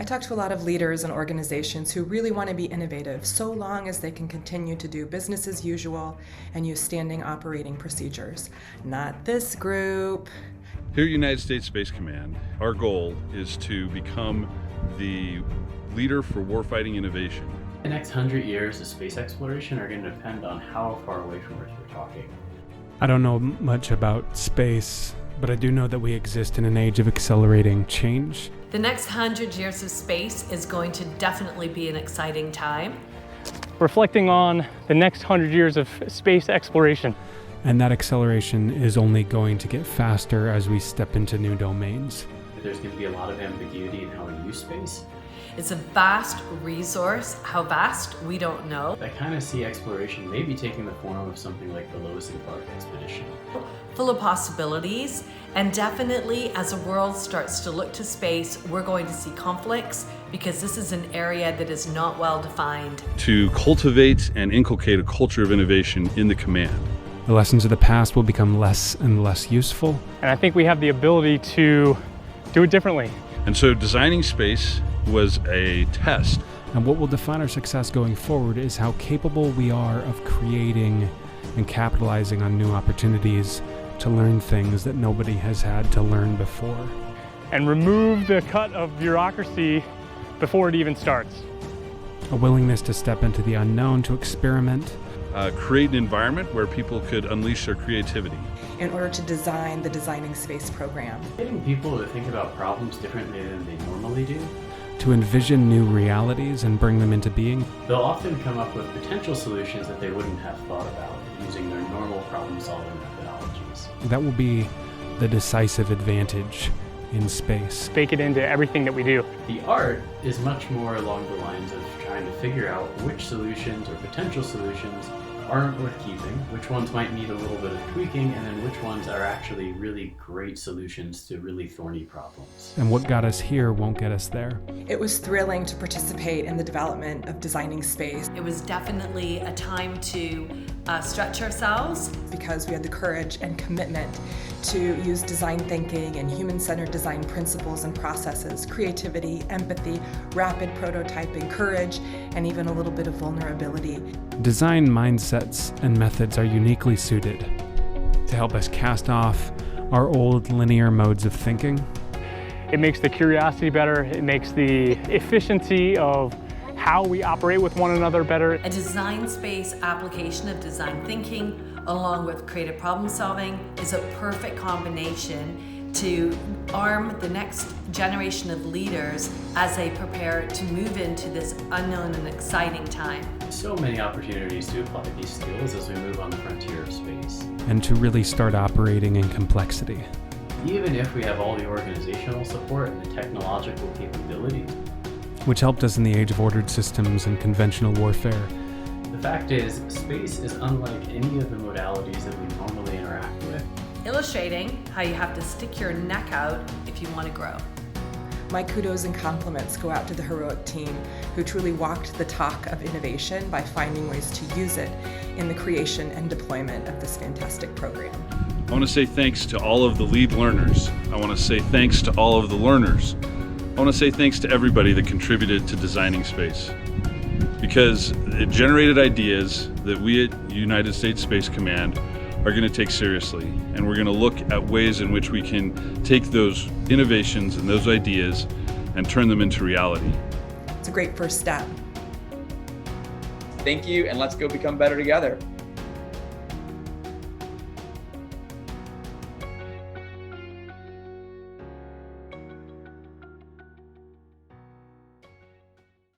I talk to a lot of leaders and organizations who really want to be innovative so long as they can continue to do business as usual and use standing operating procedures. Not this group. Here at United States Space Command, our goal is to become the leader for warfighting innovation. The next 100 years of space exploration are going to depend on how far away from Earth we're talking. I don't know much about space, but I do know that we exist in an age of accelerating change. The next 100 years of space is going to definitely be an exciting time. Reflecting on the next 100 years of space exploration. And that acceleration is only going to get faster as we step into new domains. There's going to be a lot of ambiguity in how we use space. It's a vast resource. How vast, we don't know. I kind of see exploration maybe taking the form of something like the Lewis and Clark expedition. Full of possibilities, and definitely as the world starts to look to space, we're going to see conflicts because this is an area that is not well defined. To cultivate and inculcate a culture of innovation in the command. The lessons of the past will become less and less useful. And I think we have the ability to do it differently. And so designing space was a test. And what will define our success going forward is how capable we are of creating and capitalizing on new opportunities to learn things that nobody has had to learn before. And remove the cut of bureaucracy before it even starts. A willingness to step into the unknown, to experiment. Create an environment where people could unleash their creativity. In order to design the Designing Space program. Getting people to think about problems differently than they normally do. To envision new realities and bring them into being. They'll often come up with potential solutions that they wouldn't have thought about using their normal problem-solving methodologies. That will be the decisive advantage in space. Bake it into everything that we do. The art is much more along the lines of trying to figure out which solutions or potential solutions aren't worth keeping, which ones might need a little bit of tweaking, and then which ones are actually really great solutions to really thorny problems. And what got us here won't get us there. It was thrilling to participate in the development of Designing Space. It was definitely a time to stretch ourselves. Because we had the courage and commitment to use design thinking and human-centered design principles and processes, creativity, empathy, rapid prototyping, courage, and even a little bit of vulnerability. Design mindsets and methods are uniquely suited to help us cast off our old linear modes of thinking. It makes the curiosity better. It makes the efficiency of how we operate with one another better. A design space application of design thinking along with creative problem solving is a perfect combination to arm the next generation of leaders as they prepare to move into this unknown and exciting time. So many opportunities to apply these skills as we move on the frontier of space. And to really start operating in complexity. Even if we have all the organizational support and the technological capabilities. Which helped us in the age of ordered systems and conventional warfare. The fact is, space is unlike any of the modalities that we normally interact with. Illustrating how you have to stick your neck out if you want to grow. My kudos and compliments go out to the heroic team who truly walked the talk of innovation by finding ways to use it in the creation and deployment of this fantastic program. I want to say thanks to all of the lead learners. I want to say thanks to all of the learners. I want to say thanks to everybody that contributed to Designing Space, because it generated ideas that we at United States Space Command are going to take seriously, and we're going to look at ways in which we can take those innovations and those ideas and turn them into reality. It's a great first step. Thank you, and let's go become better together.